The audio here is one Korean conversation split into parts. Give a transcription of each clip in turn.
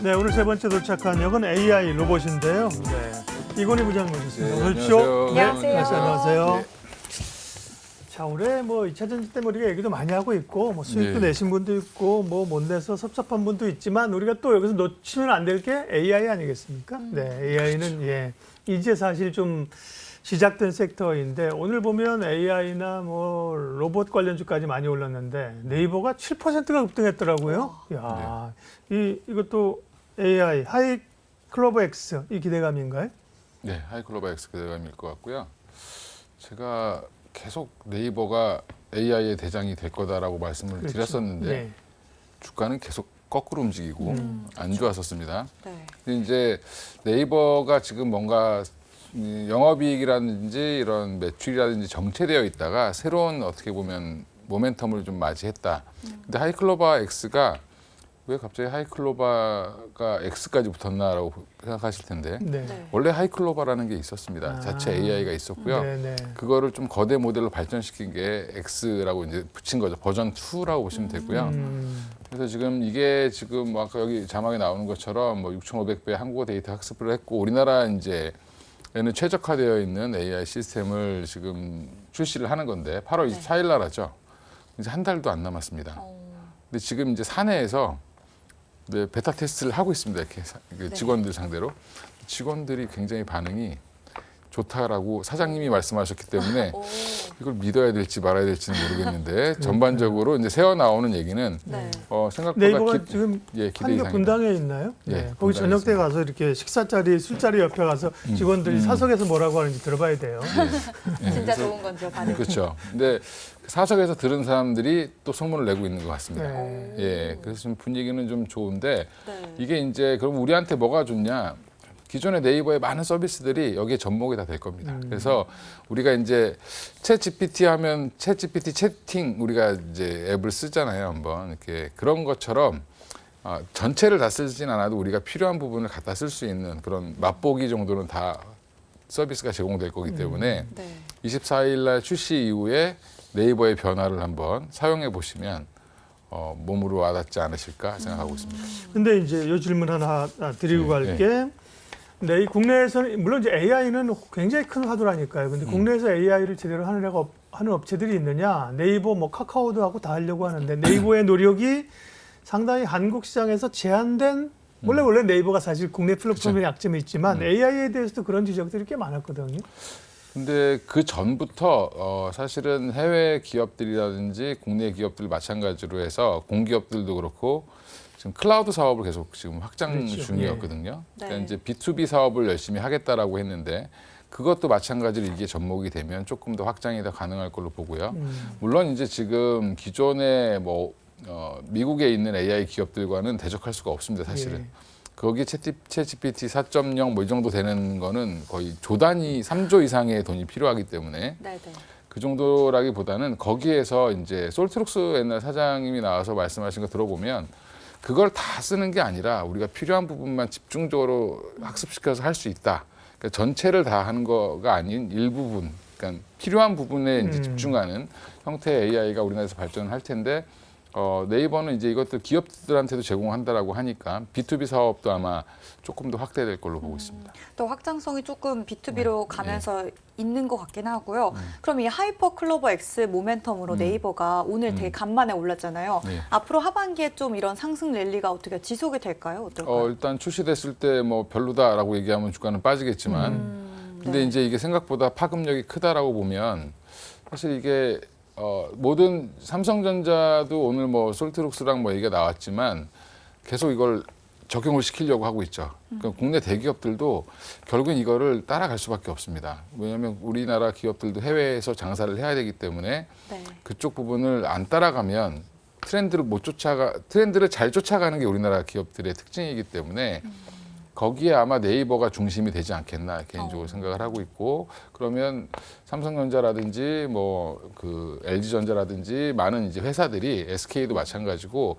네, 오늘 세 번째 도착한 역은 AI 로봇인데요. 네, 이건희 부장 모셨습니다. 네, 어서 오십시오. 안녕하세요. 네, 안녕하세요. 네. 자, 올해 뭐 2차 전지 때문에 우리가 얘기도 많이 하고 있고, 뭐 수익도 네. 내신 분도 있고, 뭐 못 내서 섭섭한 분도 있지만, 우리가 또 여기서 놓치면 안 될 게 AI 아니겠습니까? 네, AI는 이제 사실 좀 시작된 섹터인데, 오늘 보면 AI나 뭐 로봇 관련주까지 많이 올랐는데, 네이버가 7%가 급등했더라고요. 야, 이것도 AI, 하이클로버 X, 이 기대감인가요? 네, 하이클로버 X 기대감일 것 같고요. 제가 계속 네이버가 AI의 대장이 될 거다라고 말씀을 그렇죠. 드렸었는데 네. 주가는 계속 거꾸로 움직이고 안 좋았었습니다. 네. 근데 이제 네이버가 지금 뭔가 영업이익이라든지 이런 매출이라든지 정체되어 있다가 새로운 어떻게 보면 모멘텀을 좀 맞이했다. 근데 하이클로버 X가 왜 갑자기 하이클로버가 X까지 붙었나라고 생각하실 텐데 네. 네. 원래 하이클로버라는 게 있었습니다. 아. 자체 AI가 있었고요. 네네. 그거를 좀 거대 모델로 발전시킨 게 X라고 이제 붙인 거죠. 버전 2라고 보시면 되고요. 그래서 지금 이게 지금 뭐 아까 여기 자막에 나오는 것처럼 뭐 6,500배 한국어 데이터 학습을 했고 우리나라 이제 에는 최적화되어 있는 AI 시스템을 지금 출시를 하는 건데 8월 24일 날 하죠. 이제 한 달도 안 남았습니다. 근데 지금 이제 사내에서 네, 베타 테스트를 하고 있습니다. 이렇게 직원들 상대로. 직원들이 굉장히 반응이 좋다라고 사장님이 말씀하셨기 때문에 이걸 믿어야 될지 말아야 될지는 모르겠는데 전반적으로 이제 새어 나오는 얘기는 네. 생각보다 네이버가 지금 기대 한국 이상이다. 분당에 있나요? 예, 네. 거기 분당에 저녁 때 있습니다. 가서 이렇게 식사 자리, 술자리 옆에 가서 직원들이 사석에서 뭐라고 하는지 들어봐야 돼요. 진짜 좋은 건죠, 반응. 그렇죠. 근데 사석에서 들은 사람들이 또 소문을 내고 있는 것 같습니다. 네. 예, 그래서 지금 분위기는 좀 좋은데 네. 이게 이제 그럼 우리한테 뭐가 좋냐? 기존의 네이버의 많은 서비스들이 여기에 접목이 다 될 겁니다. 그래서 우리가 이제 챗 GPT 하면 챗 GPT 채팅 우리가 이제 앱을 쓰잖아요. 한번 이렇게 그런 것처럼 전체를 다 쓰진 않아도 우리가 필요한 부분을 갖다 쓸 수 있는 그런 맛보기 정도는 다 서비스가 제공될 거기 때문에 네. 24일 날 출시 이후에 네이버의 변화를 한번 사용해 보시면 몸으로 와닿지 않으실까 생각하고 있습니다. 근데 이제 이 질문 하나 드리고 네, 갈게. 네, 이 국내에서는 물론 이제 AI는 굉장히 큰 화두라니까요. 근데 국내에서 AI를 제대로 하는 업체들이 있느냐? 네이버, 뭐 카카오도 하고 다 하려고 하는데 네이버의 노력이 상당히 한국 시장에서 제한된. 원래 네이버가 사실 국내 플랫폼의 약점이 있지만 AI에 대해서도 그런 지적들이 꽤 많았거든요. 근데 그 전부터 사실은 해외 기업들이라든지 국내 기업들 마찬가지로 해서 공기업들도 그렇고 지금 클라우드 사업을 계속 지금 확장 그렇죠. 중이었거든요. 네. 그러니까 이제 B2B 사업을 열심히 하겠다라고 했는데 그것도 마찬가지로 이게 접목이 되면 조금 더 확장이 더 가능할 걸로 보고요. 물론 이제 지금 기존의 뭐 미국에 있는 AI 기업들과는 대적할 수가 없습니다, 사실은. 예. 거기 챗GPT 4.0 뭐 이 정도 되는 거는 거의 조 단위 3조 이상의 돈이 필요하기 때문에 네, 네. 그 정도라기보다는 거기에서 이제 솔트룩스 옛날 사장님이 나와서 말씀하신 거 들어보면 그걸 다 쓰는 게 아니라 우리가 필요한 부분만 집중적으로 학습시켜서 할 수 있다. 그러니까 전체를 다 하는 거가 아닌 일부분, 그러니까 필요한 부분에 이제 집중하는 형태의 AI가 우리나라에서 발전할 텐데 네이버는 이제 이것들 기업들한테도 제공한다라고 하니까 B2B 사업도 아마 조금 더 확대될 걸로 보고 있습니다. 또 확장성이 조금 B2B로 가면서 있는 것 같긴 하고요. 그럼 이 하이퍼 클로버 X 모멘텀으로 네이버가 오늘 되게 간만에 올랐잖아요. 네. 앞으로 하반기에 좀 이런 상승 랠리가 어떻게 지속이 될까요? 어떨까요? 일단 출시됐을 때 뭐 별로다라고 얘기하면 주가는 빠지겠지만 근데 네. 이제 이게 생각보다 파급력이 크다라고 보면 사실 이게 모든 삼성전자도 오늘 뭐 솔트룩스랑 뭐 얘기가 나왔지만 계속 이걸 적용을 시키려고 하고 있죠. 그러니까 국내 대기업들도 결국엔 이거를 따라갈 수밖에 없습니다. 왜냐하면 우리나라 기업들도 해외에서 장사를 해야 되기 때문에 네. 그쪽 부분을 안 따라가면 트렌드를 잘 쫓아가는 게 우리나라 기업들의 특징이기 때문에 거기에 아마 네이버가 중심이 되지 않겠나 개인적으로 생각을 하고 있고 그러면 삼성전자라든지 뭐 그 LG전자라든지 많은 이제 회사들이 SK도 마찬가지고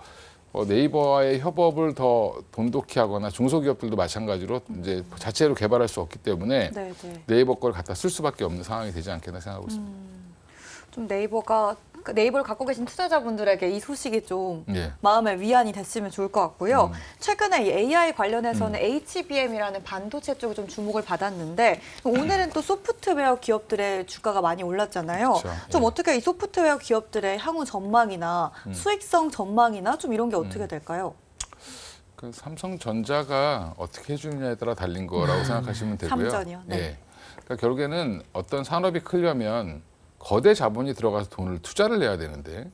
네이버와의 협업을 더 돈독히 하거나 중소기업들도 마찬가지로 이제 자체로 개발할 수 없기 때문에 네, 네. 네이버 걸 갖다 쓸 수밖에 없는 상황이 되지 않겠나 생각하고 있습니다. 좀 네이버가 네이버를 갖고 계신 투자자분들에게 이 소식이 좀 예. 마음의 위안이 됐으면 좋을 것 같고요. 최근에 이 AI 관련해서는 HBM이라는 반도체 쪽이 좀 주목을 받았는데 오늘은 또 소프트웨어 기업들의 주가가 많이 올랐잖아요. 그렇죠. 좀 예. 어떻게 이 소프트웨어 기업들의 향후 전망이나 수익성 전망이나 좀 이런 게 어떻게 될까요? 그 삼성전자가 어떻게 해주느냐에 따라 달린 거라고 생각하시면 되고요. 삼전이요? 네. 예. 그러니까 결국에는 어떤 산업이 크려면 거대 자본이 들어가서 돈을 투자를 해야 되는데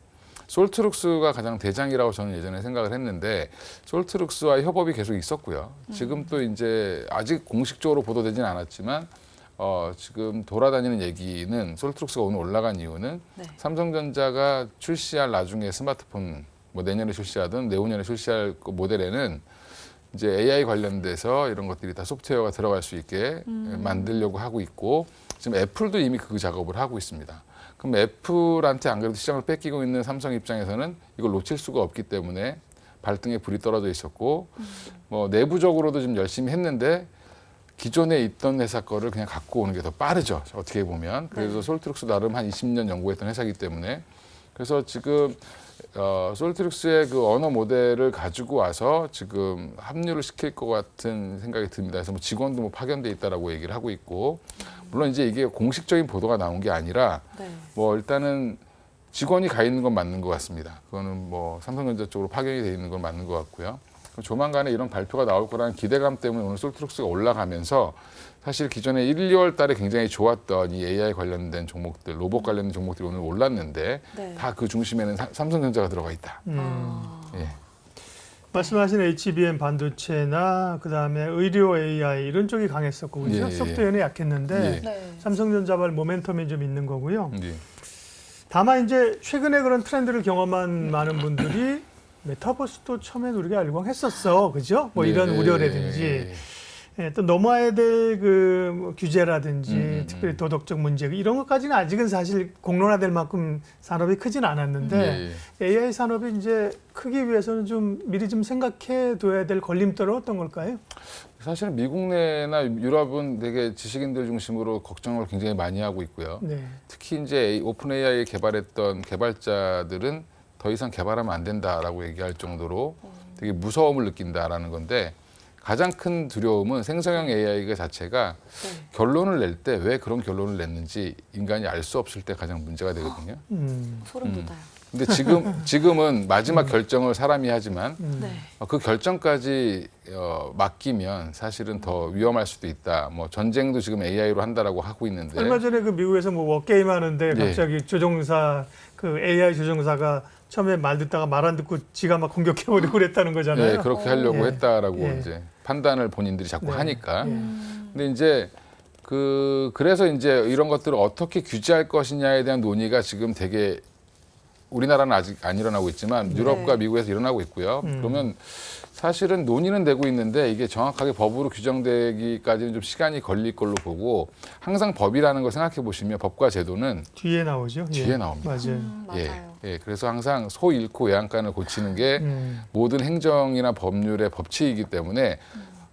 솔트룩스가 가장 대장이라고 저는 예전에 생각을 했는데 솔트룩스와 협업이 계속 있었고요. 지금 또 이제 아직 공식적으로 보도되지는 않았지만 지금 돌아다니는 얘기는 솔트룩스가 오늘 올라간 이유는 네. 삼성전자가 출시할 나중에 스마트폰 뭐 내년에 출시하든 내후년에 출시할 그 모델에는 이제 AI 관련돼서 이런 것들이 다 소프트웨어가 들어갈 수 있게 만들려고 하고 있고 지금 애플도 이미 그 작업을 하고 있습니다. 그럼 애플한테 안 그래도 시장을 뺏기고 있는 삼성 입장에서는 이걸 놓칠 수가 없기 때문에 발등에 불이 떨어져 있었고 뭐 내부적으로도 좀 열심히 했는데 기존에 있던 회사 거를 그냥 갖고 오는 게 더 빠르죠. 어떻게 보면. 그래서 네. 솔트룩스 나름 한 20년 연구했던 회사이기 때문에 그래서 지금 솔트룩스의 그 언어 모델을 가지고 와서 지금 합류를 시킬 것 같은 생각이 듭니다. 그래서 뭐 직원도 뭐 파견돼 있다라고 얘기를 하고 있고 물론 이제 이게 공식적인 보도가 나온 게 아니라 네. 뭐 일단은 직원이 가 있는 건 맞는 것 같습니다. 그거는 뭐 삼성전자 쪽으로 파견이 돼 있는 건 맞는 것 같고요. 조만간에 이런 발표가 나올 거라는 기대감 때문에 오늘 솔트룩스가 올라가면서 사실 기존에 1, 2월 달에 굉장히 좋았던 이 AI 관련된 종목들, 로봇 관련된 종목들이 오늘 올랐는데 네. 다 그 중심에는 삼성전자가 들어가 있다. 예. 말씀하신 HBM 반도체나 그다음에 의료 AI 이런 쪽이 강했었고 그죠? 예, 예. 소프트웨어는 약했는데 예. 네. 삼성전자발 모멘텀이 좀 있는 거고요. 예. 다만 이제 최근에 그런 트렌드를 경험한 많은 분들이 메타버스도 처음엔 우리가 열광했었어, 그죠? 뭐 이런 예. 우려라든지 예, 또 넘어야 될 그 규제라든지 특별히 도덕적 문제 이런 것까지는 아직은 사실 공론화될 만큼 산업이 크진 않았는데 AI 산업이 이제 크기 위해서는 좀 미리 좀 생각해 둬야 될 걸림돌은 어떤 걸까요? 사실은 미국 내나 유럽은 되게 지식인들 중심으로 걱정을 굉장히 많이 하고 있고요. 네. 특히 이제 오픈 AI를 개발했던 개발자들은 더 이상 개발하면 안 된다라고 얘기할 정도로 되게 무서움을 느낀다라는 건데 가장 큰 두려움은 생성형 AI 자체가 네. 결론을 낼 때 왜 그런 결론을 냈는지 인간이 알 수 없을 때 가장 문제가 되거든요. 소름 돋아요. 근데 지금은 마지막 결정을 사람이 하지만 네. 그 결정까지 맡기면 사실은 더 위험할 수도 있다. 뭐 전쟁도 지금 AI로 한다라고 하고 있는데 얼마 전에 그 미국에서 뭐 워게임 하는데 네. 갑자기 조종사 그 AI 조종사가 처음에 말 듣다가 말 안 듣고 지가 막 공격해버리고 그랬다는 거잖아요. 네, 그렇게 하려고 예. 했다라고 예. 이제 판단을 본인들이 자꾸 네. 하니까. 예. 근데 이제 그래서 이제 이런 것들을 어떻게 규제할 것이냐에 대한 논의가 지금 되게 우리나라는 아직 안 일어나고 있지만 유럽과 네. 미국에서 일어나고 있고요. 그러면 사실은 논의는 되고 있는데 이게 정확하게 법으로 규정되기까지는 좀 시간이 걸릴 걸로 보고 항상 법이라는 걸 생각해 보시면 법과 제도는 뒤에 나오죠. 예. 뒤에 나옵니다. 맞아요. 맞아요. 예, 그래서 항상 소 잃고 외양간을 고치는 게 모든 행정이나 법률의 법칙이기 때문에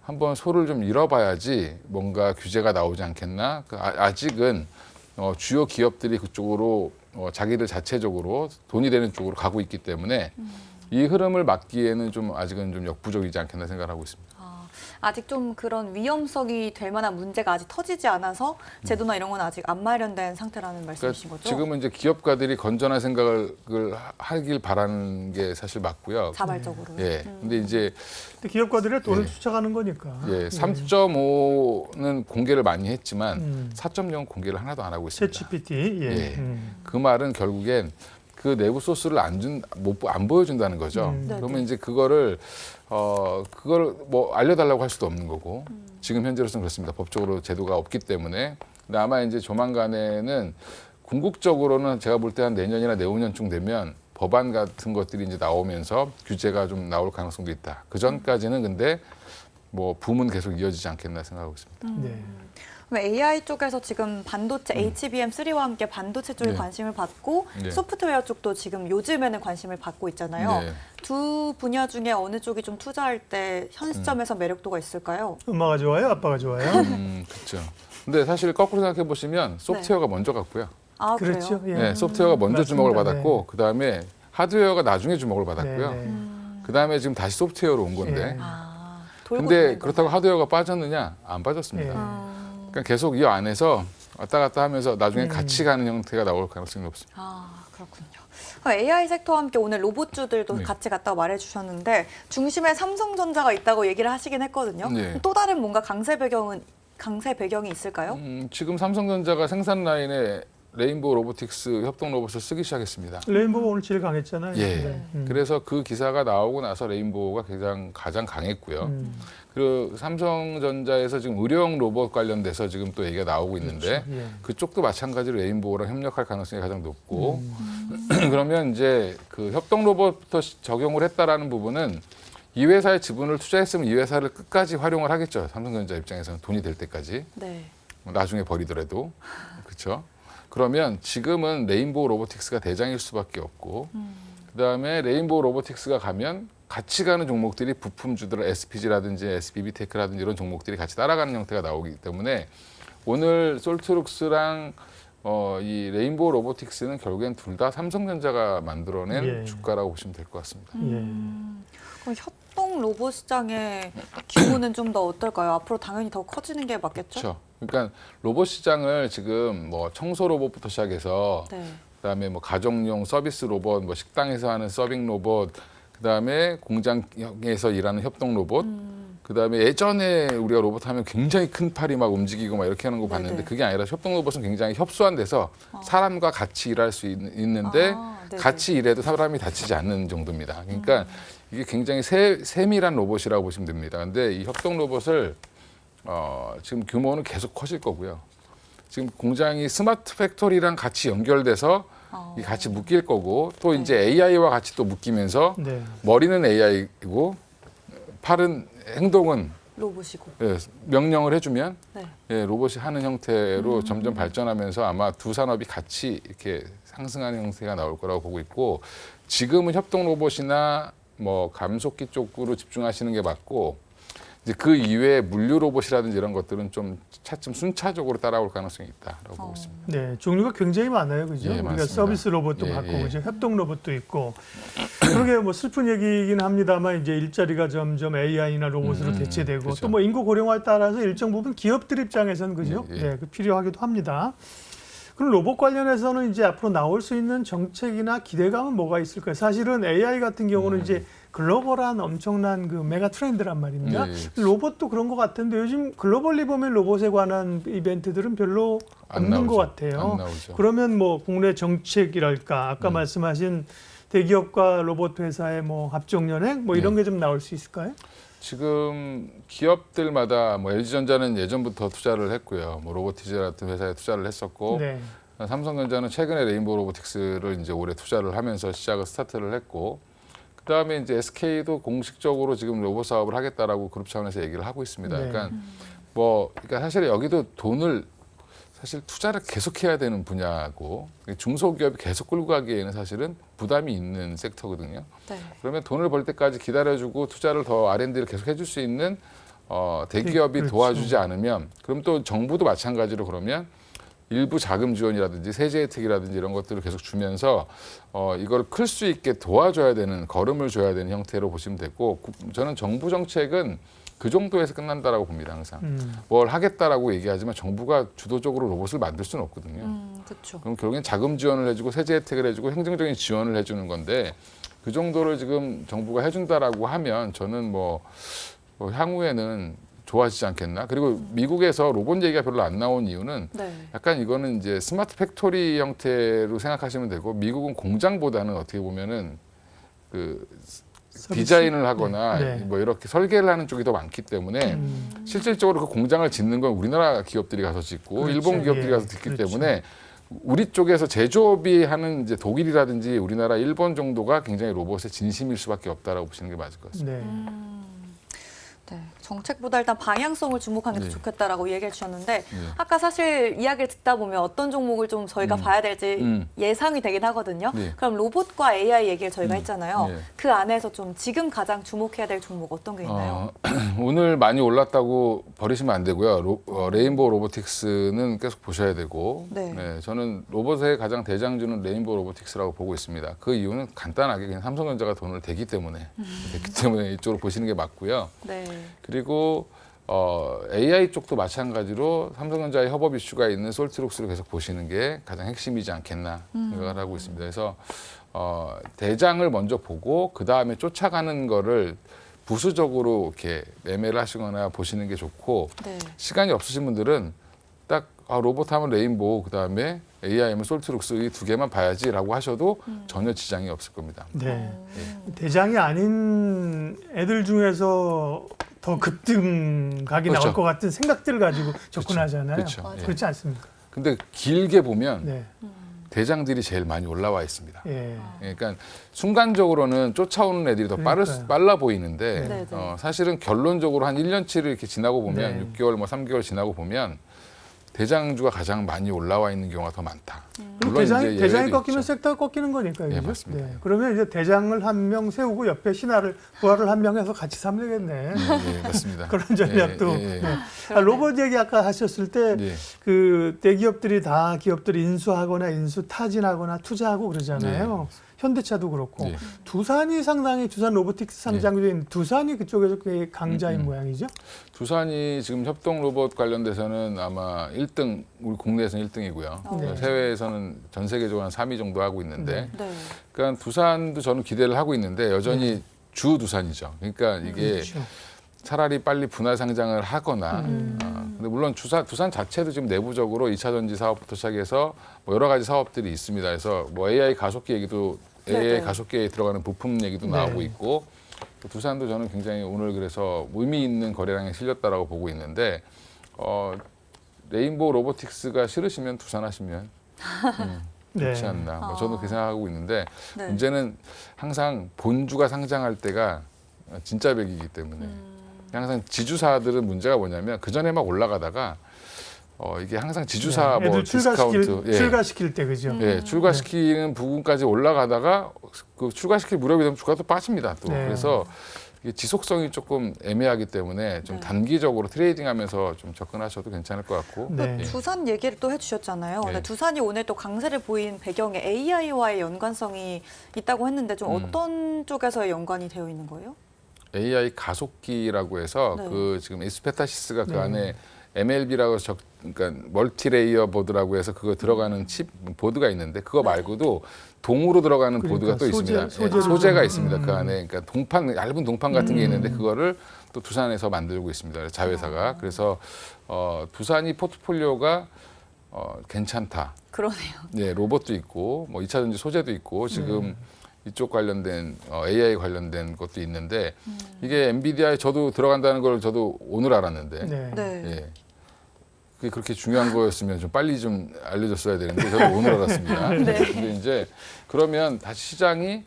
한번 소를 좀 잃어봐야지 뭔가 규제가 나오지 않겠나. 아직은 주요 기업들이 그쪽으로 자기들 자체적으로 돈이 되는 쪽으로 가고 있기 때문에 이 흐름을 막기에는 좀 아직은 좀 역부족이지 않겠나 생각을 하고 있습니다. 아직 좀 그런 위험성이 될 만한 문제가 아직 터지지 않아서 제도나 이런 건 아직 안 마련된 상태라는 말씀이신 거죠? 지금은 이제 기업가들이 건전한 생각을 하길 바라는 게 사실 맞고요. 자발적으로. 예. 근데 이제 근데 기업가들의 돈을 예. 쫓아가는 거니까. 예, 3.5는 공개를 많이 했지만 4.0은 공개를 하나도 안 하고 있습니다. 챗GPT. 예. 예. 그 말은 결국엔 그 내부 소스를 안 보여준다는 거죠. 그러면 이제 그걸 뭐 알려달라고 할 수도 없는 거고 지금 현재로서는 그렇습니다. 법적으로 제도가 없기 때문에. 근데 아마 이제 조만간에는 궁극적으로는 제가 볼 때 한 내년이나 내후년쯤 되면 법안 같은 것들이 이제 나오면서 규제가 좀 나올 가능성도 있다. 그 전까지는 근데 뭐 붐은 계속 이어지지 않겠나 생각하고 있습니다. 네. 그럼 AI 쪽에서 지금 반도체 HBM3와 함께 반도체 쪽에 네. 관심을 받고 네. 소프트웨어 쪽도 지금 요즘에는 관심을 받고 있잖아요. 네. 두 분야 중에 어느 쪽이 좀 투자할 때 현 시점에서 매력도가 있을까요? 엄마가 좋아요? 아빠가 좋아요? 그렇죠. 근데 사실 거꾸로 생각해 보시면 소프트웨어가 먼저 갔고요. 아, 그렇죠. 그래요? 예. 네, 소프트웨어가 먼저 맞습니다. 주목을 받았고 그다음에 하드웨어가 나중에 주목을 받았고요. 네, 네. 그다음에 지금 다시 소프트웨어로 온 건데. 예. 아, 돌고 근데 도는 그렇다고 건가요? 하드웨어가 빠졌느냐? 안 빠졌습니다. 예. 그러니까 계속 이 안에서 왔다 갔다 하면서 나중에 음. 같이 가는 형태가 나올 가능성이 높습니다. 아, 그렇군요. AI 섹터와 함께 오늘 로봇주들도 네. 같이 갔다고 말해주셨는데 중심에 삼성전자가 있다고 얘기를 하시긴 했거든요. 네. 또 다른 뭔가 강세 배경이 있을까요? 지금 삼성전자가 생산 라인에 레인보우 로보틱스 협동 로봇을 쓰기 시작했습니다. 레인보우가 오늘 제일 강했잖아요. 예. 네. 그래서 그 기사가 나오고 나서 레인보우가 가장 강했고요. 그리고 삼성전자에서 지금 의료용 로봇 관련돼서 지금 또 얘기가 나오고 있는데 그렇죠. 예. 그쪽도 마찬가지로 레인보우랑 협력할 가능성이 가장 높고 그러면 이제 그 협동 로봇부터 적용을 했다라는 부분은 이 회사에 지분을 투자했으면 이 회사를 끝까지 활용을 하겠죠. 삼성전자 입장에서는 돈이 될 때까지 네. 나중에 버리더라도 그렇죠. 그러면 지금은 레인보우 로보틱스가 대장일 수밖에 없고 그다음에 레인보우 로보틱스가 가면 같이 가는 종목들이 부품주들 SPG라든지 SBB테크라든지 이런 종목들이 같이 따라가는 형태가 나오기 때문에 오늘 솔트룩스랑 이 레인보우 로보틱스는 결국엔 둘 다 삼성전자가 만들어낸 예. 주가라고 보시면 될 것 같습니다. 예. 그럼 협동 로봇 시장의 규모는 좀 더 어떨까요? 앞으로 당연히 더 커지는 게 맞겠죠? 그렇죠. 그러니까 로봇 시장을 지금 뭐 청소 로봇부터 시작해서 네. 그다음에 뭐 가정용 서비스 로봇, 뭐 식당에서 하는 서빙 로봇, 그다음에 공장에서 일하는 협동 로봇, 그다음에 예전에 우리가 로봇 하면 굉장히 큰 팔이 막 움직이고 막 이렇게 하는 거 봤는데 네네. 그게 아니라 협동 로봇은 굉장히 협소한 데서 사람과 같이 일할 수 있는데 아, 네네. 같이 일해도 사람이 다치지 않는 정도입니다. 그러니까 이게 굉장히 세밀한 로봇이라고 보시면 됩니다. 근데 이 협동 로봇을 지금 규모는 계속 커질 거고요. 지금 공장이 스마트 팩토리랑 같이 연결돼서 이 같이 묶일 거고 또 이제 AI와 같이 또 묶이면서 네. 머리는 AI이고 팔은 행동은 로봇이고. 예, 명령을 해주면 네. 예, 로봇이 하는 형태로 점점 발전하면서 아마 두 산업이 같이 이렇게 상승하는 형태가 나올 거라고 보고 있고 지금은 협동 로봇이나 뭐 감속기 쪽으로 집중하시는 게 맞고 이제 그 이외에 물류 로봇이라든지 이런 것들은 좀 차츰 순차적으로 따라올 가능성이 있다라고 보고 있습니다. 네, 종류가 굉장히 많아요, 그죠? 예, 우리가 맞습니다. 서비스 로봇도 예, 봤고, 예. 그죠? 협동 로봇도 있고. 그러게 뭐 슬픈 얘기이긴 합니다만 이제 일자리가 점점 AI나 로봇으로 대체되고 그렇죠. 또 뭐 인구 고령화에 따라서 일정 부분 기업들 입장에서는 그죠? 예, 예. 네, 그 필요하기도 합니다. 그럼 로봇 관련해서는 이제 앞으로 나올 수 있는 정책이나 기대감은 뭐가 있을까요? 사실은 AI 같은 경우는 이제 글로벌한 엄청난 그 메가 트렌드란 말입니다. 예, 예. 로봇도 그런 것 같은데 요즘 글로벌리 보면 로봇에 관한 이벤트들은 별로 안 없는 것 나오죠. 같아요. 안 나오죠. 그러면 뭐 국내 정책이랄까 아까 말씀하신 대기업과 로봇 회사의 뭐 합종 연행 뭐 이런 게 좀 나올 수 있을까요? 지금 기업들마다 뭐 LG전자는 예전부터 투자를 했고요. 뭐 로보티즈 같은 회사에 투자를 했었고 네. 삼성전자는 최근에 레인보우 로보틱스를 이제 올해 투자를 하면서 시작을 스타트를 했고 그다음에 이제 SK도 공식적으로 지금 로봇 사업을 하겠다라고 그룹 차원에서 얘기를 하고 있습니다. 네. 그러니까 사실 여기도 돈을 사실 투자를 계속해야 되는 분야고 중소기업이 계속 끌고 가기에는 사실은 부담이 있는 섹터거든요. 네. 그러면 돈을 벌 때까지 기다려주고 투자를 더 R&D를 계속 해줄 수 있는 대기업이 그렇죠. 도와주지 않으면 그럼 또 정부도 마찬가지로 그러면 일부 자금 지원이라든지 세제 혜택이라든지 이런 것들을 계속 주면서 이걸 클 수 있게 도와줘야 되는 걸음을 줘야 되는 형태로 보시면 되고 저는 정부 정책은 그 정도에서 끝난다라고 봅니다 항상. 뭘 하겠다라고 얘기하지만 정부가 주도적으로 로봇을 만들 수는 없거든요. 그렇죠. 그럼 결국엔 자금 지원을 해주고 세제 혜택을 해주고 행정적인 지원을 해주는 건데 그 정도를 지금 정부가 해준다라고 하면 저는 뭐 향후에는 좋아지지 않겠나. 그리고 미국에서 로봇 얘기가 별로 안 나온 이유는 네. 약간 이거는 이제 스마트 팩토리 형태로 생각하시면 되고 미국은 공장보다는 어떻게 보면은 그 디자인을 하거나 네. 뭐 이렇게 설계를 하는 쪽이 더 많기 때문에 실질적으로 그 공장을 짓는 건 우리나라 기업들이 가서 짓고 그렇죠. 일본 기업들이 예. 가서 짓기 그렇죠. 때문에 우리 쪽에서 제조업이 하는 이제 독일이라든지 우리나라, 일본 정도가 굉장히 로봇의 진심일 수밖에 없다라고 보시는 게 맞을 것 같습니다. 네. 네, 정책보다 일단 방향성을 주목하는 게 네. 좋겠다라고 얘기해 주셨는데 네. 아까 사실 이야기를 듣다 보면 어떤 종목을 좀 저희가 봐야 될지 예상이 되긴 하거든요. 네. 그럼 로봇과 AI 얘기를 저희가 했잖아요. 네. 그 안에서 좀 지금 가장 주목해야 될 종목 어떤 게 있나요? 오늘 많이 올랐다고 버리시면 안 되고요. 레인보우 로보틱스는 계속 보셔야 되고, 네. 저는 로봇의 가장 대장주는 레인보우 로보틱스라고 보고 있습니다. 그 이유는 간단하게 그냥 삼성전자가 돈을 대기 때문에 이쪽으로 보시는 게 맞고요. 네. 그리고 AI 쪽도 마찬가지로 삼성전자의 협업 이슈가 있는 솔트룩스를 계속 보시는 게 가장 핵심이지 않겠나 생각을 하고 있습니다. 그래서 대장을 먼저 보고 그 다음에 쫓아가는 거를 부수적으로 이렇게 매매를 하시거나 보시는 게 좋고, 네. 시간이 없으신 분들은 딱 로봇 하면 레인보우, 그 다음에 AI 하면 솔트룩스 이 두 개만 봐야지라고 하셔도 전혀 지장이 없을 겁니다. 네. 대장이 아닌 애들 중에서 더 급등각이 그렇죠. 나올 것 같은 생각들을 가지고 접근하잖아요. 그렇죠. 예. 그렇지 않습니까? 근데 길게 보면 네. 대장들이 제일 많이 올라와 있습니다. 예. 그러니까 순간적으로는 쫓아오는 애들이 더 그러니까요. 빨라 보이는데 네, 네. 사실은 결론적으로 한 1년치를 이렇게 지나고 보면 네. 6개월, 뭐 3개월 지나고 보면 대장주가 가장 많이 올라와 있는 경우가 더 많다. 그럼 물론 대장이 이제 예외도 꺾이면 있죠. 섹터가 꺾이는 거니까요. 네, 그죠? 맞습니다. 그러면 이제 대장을 한 명 세우고 옆에 신하를 부하를 한 명 해서 같이 사면 되겠네. 네, 맞습니다. 그런 전략도. 예, 예, 예. 네. 로봇 얘기 아까 하셨을 때 네. 그 대기업들이 다 기업들이 인수하거나 인수 타진하거나 투자하고 그러잖아요. 현대차도 그렇고 네. 두산이 상당히 두산 로보틱스 상장주에 있는 두산이 그쪽에서 꽤 강자인 모양이죠. 두산이 지금 협동 로봇 관련돼서는 아마 1등, 우리 국내에서는 1등이고요. 네. 해외에서는 전 세계적으로 한 3위 정도 하고 있는데, 네. 그러니까 두산도 저는 기대를 하고 있는데 여전히 주 두산이죠. 그러니까 이게 그렇죠. 차라리 빨리 분할 상장을 하거나, 근데 물론 두산 자체도 지금 내부적으로 2차 전지 사업부터 시작해서 뭐 여러 가지 사업들이 있습니다. 그래서 뭐 AI 가속기 얘기도 AI 네네. 가속기에 들어가는 부품 얘기도 네. 나오고 있고, 또 두산도 저는 굉장히 오늘 그래서 의미 있는 거래량에 실렸다라고 보고 있는데, 레인보우 로보틱스가 싫으시면 두산 하시면 네. 좋지 않나. 뭐 저도 그렇게 생각하고 있는데, 네. 문제는 항상 본주가 상장할 때가 진짜 백이기 때문에 항상 지주사들은 문제가 뭐냐면 그 전에 막 올라가다가 이게 항상 지주사 네. 뭐 애들 디스카운트 출가시킬 때 그죠. 출가시키는 부분까지 올라가다가 그 출가시킬 무렵이 되면 주가가 또 빠집니다. 또 네. 그래서 이게 지속성이 조금 애매하기 때문에 좀 네. 단기적으로 트레이딩하면서 좀 접근하셔도 괜찮을 것 같고. 네. 예. 두산 얘기를 또 해주셨잖아요. 네. 근데 두산이 오늘 또 강세를 보인 배경에 AI와의 연관성이 있다고 했는데 좀 어떤 쪽에서의 연관이 되어 있는 거예요? AI 가속기라고 해서 네. 그 지금 에스페타시스가 그 네. 안에 MLB라고 그러니까 멀티레이어 보드라고 해서 그거 들어가는 칩 보드가 있는데 그거 말고도 동으로 들어가는 그러니까 보드가 또 있습니다. 소재를 소재가 좀, 있습니다. 그 안에 그러니까 동판 얇은 동판 같은 게 있는데 그거를 또 두산에서 만들고 있습니다. 자회사가. 그래서 두산이 포트폴리오가 괜찮다. 그러네요. 네, 로봇도 있고 뭐 2차 전지 소재도 있고 지금 이쪽 관련된 AI 관련된 것도 있는데 이게 엔비디아에 저도 들어간다는 걸 저도 오늘 알았는데 네. 네. 예. 그게 그렇게 중요한 거였으면 좀 빨리 좀 알려줬어야 되는데 저도 오늘 알았습니다. 근데 이제 그러면 다시 시장이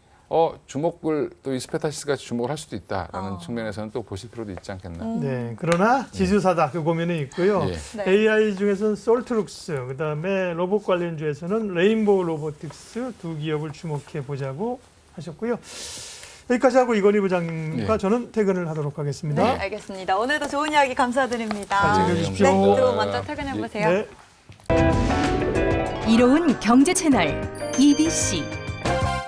주목을 또 이스페타시스 같이 주목을 할 수도 있다라는 측면에서는 또 보실 필요도 있지 않겠나. 네. 그러나 지주사다 그 고민은 있고요. 예. 네. AI 중에서는 솔트룩스, 그다음에 로봇 관련주에서는 레인보우 로보틱스 두 기업을 주목해 보자고 하셨고요. 여기까지 하고 이건희 부장님과 예. 저는 퇴근을 하도록 하겠습니다. 네, 알겠습니다. 오늘도 좋은 이야기 감사드립니다. 잘 챙겨주십시오. 네, 또 먼저 퇴근해 보세요. 네. 이로운 경제 채널 EBC